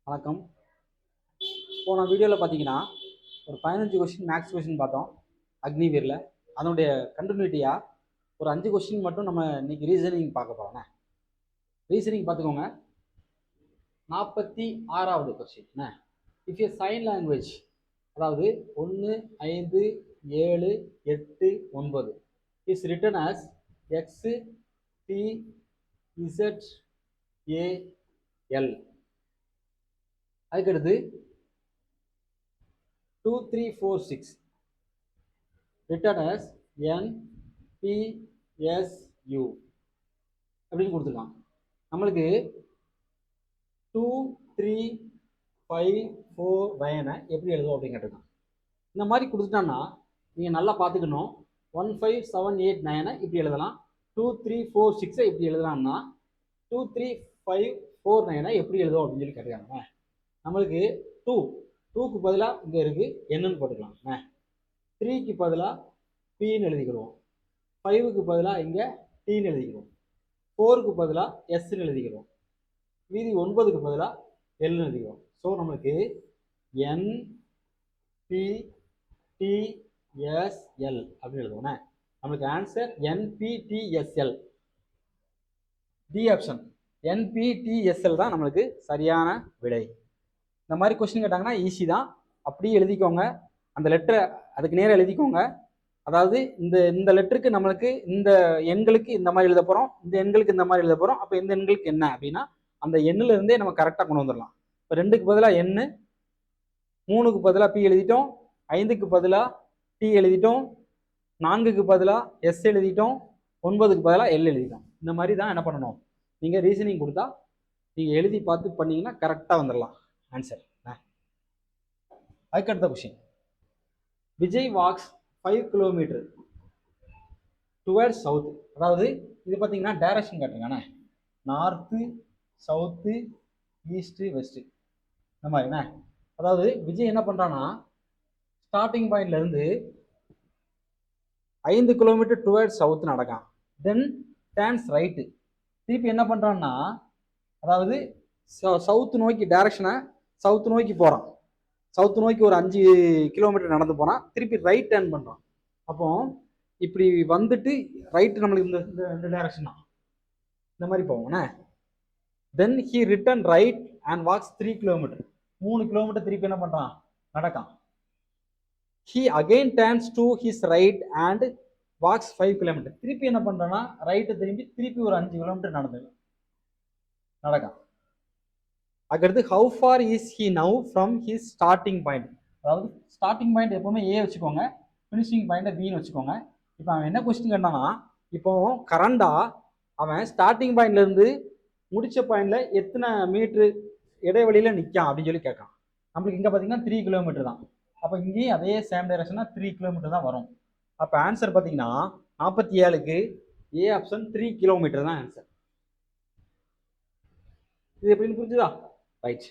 வணக்கம். போன வீடியோவில் பார்த்தீங்கன்னா ஒரு 15 கொஸ்டின் மேக்ஸ் கொஸ்டின் பார்த்தோம் அக்னிவீரில். அதனுடைய கண்டினியூட்டியாக ஒரு 5 கொஸ்டின் மட்டும் நம்ம இன்னைக்கு ரீசனிங் பார்க்க போகிறோம். ரீசனிங் பார்த்துக்கோங்க. 46வது question. If a sign language, அதாவது 1, 5, 7, 8, 9 is written as X T Z A L. அதுக்கடுத்து 2, 3, 4, 6 written as N P S U அப்படின்னு கொடுத்துருக்கான். நம்மளுக்கு 2, 3, 5, 4, 9 எப்படி எழுதுவோம் அப்படின்னு கேட்டிருக்கான். இந்த மாதிரி கொடுத்துட்டான்னா நீங்கள் நல்லா பார்த்துக்கணும். 1, 5, 7, 8, 9 இப்படி எழுதலாம். 2, 3, 4, 6 இப்படி எழுதலாம்னா 2, 3, 5, 4, 9 எப்படி எழுதுவோம் அப்படின்னு சொல்லி கேட்டிருக்காங்க. நம்மளுக்கு 2க்கு பதிலாக இங்கே இருக்குது என்னன்னு போட்டுக்கலாம். 3க்கு பதிலாக பின்னு எழுதிக்கிறோம். 5க்கு பதிலாக இங்கே டின்னு எழுதிக்கிறோம். 4க்கு பதிலாக எஸ்ன்னு எழுதிக்கிறோம். மீதி 9க்கு பதிலாக எல்னு எழுதிக்கிறோம். ஸோ நம்மளுக்கு N B T S L அப்படின்னு எழுதுவோம். நம்மளுக்கு answer NBTSL. D option NBTSL தான் நம்மளுக்கு சரியான விடை. இந்த மாதிரி கொஸ்டின் கேட்டாங்கன்னா ஈஸி தான், அப்படியே எழுதிக்கோங்க. அந்த லெட்டரை அதுக்கு நேரம் எழுதிக்கோங்க. அதாவது இந்த லெட்டருக்கு நம்மளுக்கு இந்த எண்களுக்கு இந்த மாதிரி எழுத போகிறோம், இந்த எண்களுக்கு இந்த மாதிரி எழுத போகிறோம். அப்போ இந்த எண்களுக்கு என்ன அப்படின்னா அந்த எண்ணில் இருந்தே நம்ம கரெக்டாக கொண்டு வந்துடலாம். இப்போ 2க்கு பதிலாக எண், 3க்கு பதிலாக பி எழுதிட்டோம், 5க்கு பதிலாக டி எழுதிட்டோம், 4க்கு பதிலாக எஸ் எழுதிட்டோம், 9க்கு பதிலாக எல் எழுதிட்டோம். இந்த மாதிரி தான் என்ன பண்ணணும், நீங்கள் ரீசனிங் கொடுத்தா நீங்கள் எழுதி பார்த்து பண்ணீங்கன்னா கரெக்டாக வந்துடலாம் ஆன்சர். அதுக்கடுத்த question. Vijay walks 5 kilometre towards south. அதாவது இது பார்த்தீங்கன்னா டைரக்ஷன் கேட்டிருக்கானே, நார்த்து, சவுத்து, ஈஸ்ட்டு, வெஸ்ட்டு, இந்த மாதிரிண்ணே. அதாவது விஜய் என்ன பண்ணுறான்னா ஸ்டார்டிங் பாயிண்ட்லேருந்து 5 கிலோமீட்டர் டுவர்ட்ஸ் சவுத் நடக்கான். Then turns right. திருப்பி என்ன பண்ணுறான்னா அதாவது சவுத்து நோக்கி டைரக்ஷனை சவுத்து நோக்கி போகிறான். சவுத்து நோக்கி ஒரு 5 கிலோமீட்டர் நடந்து போனால் திருப்பி ரைட் டேர்ன் பண்ணுறான். அப்போ இப்படி வந்துட்டு ரைட்டு நம்மளுக்கு இந்த டைரக்ஷன் தான், இந்த மாதிரி போவோம்ண்ணே. Then he return right and walks 3 kilometre. 3 kilometre திருப்பி என்ன பண்ணுறான், நடக்கான். He again turns to his right and walks 5 kilometre. திருப்பி என்ன பண்ணுறான்னா ரைட்டு திருப்பி ஒரு 5 கிலோமீட்டர் நடக்கான். அடுத்து how for is he now from his starting point. அதாவது ஸ்டார்டிங் பாயிண்ட் எப்பவுமே ஏ வச்சுக்கோங்க, ஃபினிஷிங் பாயிண்ட்டை பின்னு வச்சுக்கோங்க. இப்போ அவன் என்ன கொஸ்டின் கேட்டானா, இப்போ கரண்டாக அவன் ஸ்டார்டிங் பாயிண்ட்லேருந்து முடிச்ச பாயிண்டில் எத்தனை மீட்ரு இடைவெளியில் நிற்கான் அப்படின்னு சொல்லி கேட்கான். நம்மளுக்கு இங்கே பார்த்தீங்கன்னா 3 கிலோமீட்டர் தான். அப்போ இங்கேயும் அதே சேம் டைரக்ஷனாக 3 கிலோமீட்டர் தான் வரும். அப்போ ஆன்சர் பார்த்தீங்கன்னா 47க்கு ஏ ஆப்ஷன் 3 கிலோமீட்டர் தான் ஆன்சர். இது எப்படின்னு புரிஞ்சுதா? ரைட்.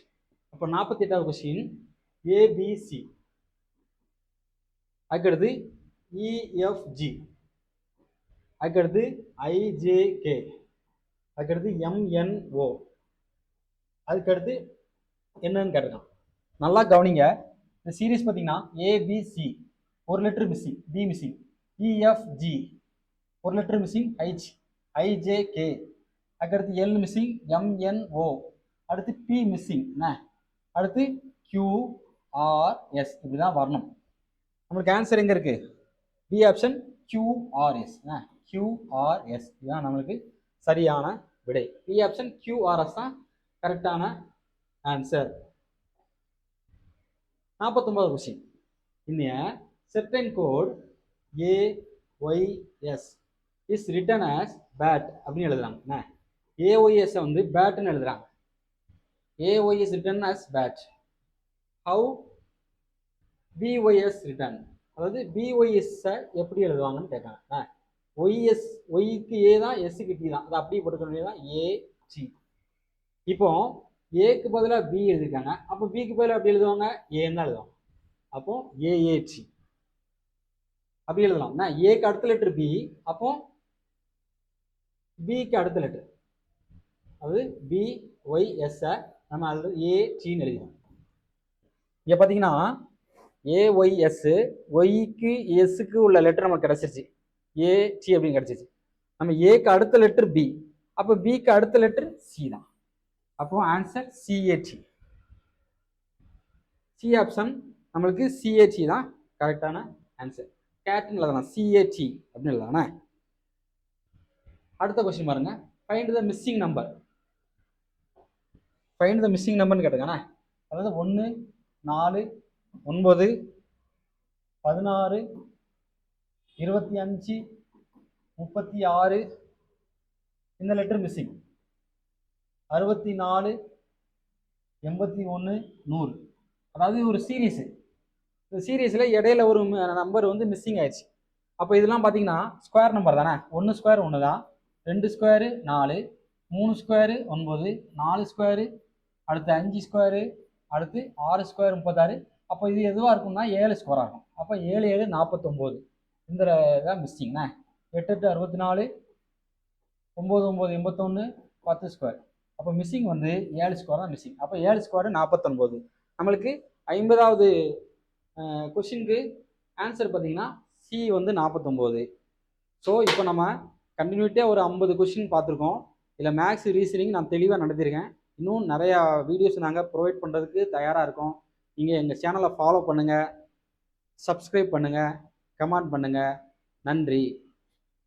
அப்போ 48வது கொஸ்டின். ஏபிசி, அதுக்கடுத்து இஎஃப்ஜி, அதுக்கடுத்து ஐஜேகே, அதுக்கடுத்து எம்என்ஓ, அதுக்கடுத்து என்னன்னு கேட்டிருக்கான். நல்லா கவனிங்க. இந்த சீரீஸ் பார்த்தீங்கன்னா ஏபிசி ஒரு letter missing, D missing, EFG ஒரு லெட்டர் மிஸ்ஸிங், ஹைச், ஐஜேகே, அதுக்கடுத்து எல் மிஸ்ஸிங், எம்என்ஓ, அடுத்து பி மிஸ்ஸிங், அடுத்து கியூஆர்எஸ். இப்படி தான் வரணும். நம்மளுக்கு ஆன்சர் எங்கே இருக்குது? B option QRS. கியூஆர்எஸ் இதுதான் நம்மளுக்கு சரியான விடை. பி ஆப்ஷன் கியூஆர்எஸ் தான் கரெக்டான ஆன்சர். 49வது கொஸ்டின். இந்த certain code AYS is written as bat அப்படின்னு எழுதுறாங்க. AYS வந்து பேட்னு எழுதுறாங்க. AYS written as bat. How BYS written? அதாவது BYS எப்படி எழுதுவாங்கன்னு கேட்காங்க. YS, ஒய்க்கு ஏ தான், எஸ்க்கு டி தான். அதை அப்படியே போட்டுக்க வேண்டியதான் ஏஜி. இப்போ ஏக்கு பதிலாக பி எழுதிருக்காங்க. அப்போ பிக்கு பதிலாக எப்படி எழுதுவாங்க, ஏன்னு தான் எழுதுவாங்க. அப்போ ஏஏஜி அப்படி எழுதலாம். ஏக்கு அடுத்த லெட்டர் பி, அப்போ பிக்கு அடுத்த லெட்டர், அதாவது பிஒய்எஸ் நம்ம அதில் ஏடின்னு எழுதிடும். இங்கே பார்த்தீங்கன்னா ஏஒய்எஸ், ஒய்க்கு எஸ்ஸுக்கு உள்ள லெட்டர் நமக்கு கிடச்சிருச்சு, ஏடி அப்படின்னு கிடச்சிருச்சு. நம்ம ஏக்கு அடுத்த லெட்டர் பி, அப்போ பிக்கு அடுத்த லெட்டர் சி தான். அப்போ ஆன்சர் சிஏடி. சி ஆப்ஷன் நம்மளுக்கு சிஏடி தான் கரெக்டான ஆன்சர். கேட்னு எழுதலாம், சிஏடி அப்படின்னு எழுதலாண்ணே. அடுத்த கொஸ்டின் பாருங்க, find the missing number. Find the missing நம்பர்னு கேட்டுக்காண்ணே. அதாவது 1, 4, 9, 16, 25, 36 இந்த லெட்டர் மிஸ்ஸிங். 64, 81, 100. அதாவது ஒரு சீரீஸ். இந்த சீரீஸில் இடையில ஒரு நம்பர் வந்து மிஸ்ஸிங் ஆயிடுச்சு. அப்போ இதெல்லாம் பார்த்தீங்கன்னா ஸ்கொயர் நம்பர் தானே. 1 ஸ்கொயர் 1 தான், 2 ஸ்கொயரு 4, 3 ஸ்கொயரு 9, 4 ஸ்கொயரு, அடுத்து 5 ஸ்கொயரு, அடுத்து 6 ஸ்கொயர் 36. அப்போ இது எதுவாக இருக்கும்னா 7 ஸ்கொயராக இருக்கும். அப்போ 7 7 49 இந்த தான் மிஸ்ஸிங்ண்ணே. 8 8 64, 9 9 81, 10 ஸ்கொயர். அப்போ மிஸ்ஸிங் வந்து 7 ஸ்கொயர் தான் மிஸ்ஸிங். அப்போ 7 ஸ்கொயர் 49. நம்மளுக்கு 50வது கொஷினுக்கு ஆன்சர் பார்த்தீங்கன்னா சி வந்து 49. ஸோ இப்போ நம்ம கண்டினியூட்டியாக ஒரு 50 கொஷின் பார்த்துருக்கோம். இதில் மேக்ஸ் ரீசனிங் நான் தெளிவாக நடத்திருக்கேன். இன்னும் நிறையா வீடியோஸ் நாங்கள் ப்ரொவைட் பண்ணுறதுக்கு தயாராக இருக்கோம். நீங்கள் எங்கள் சேனலை ஃபாலோ பண்ணுங்கள், சப்ஸ்கிரைப் பண்ணுங்கள், கமெண்ட் பண்ணுங்கள். நன்றி.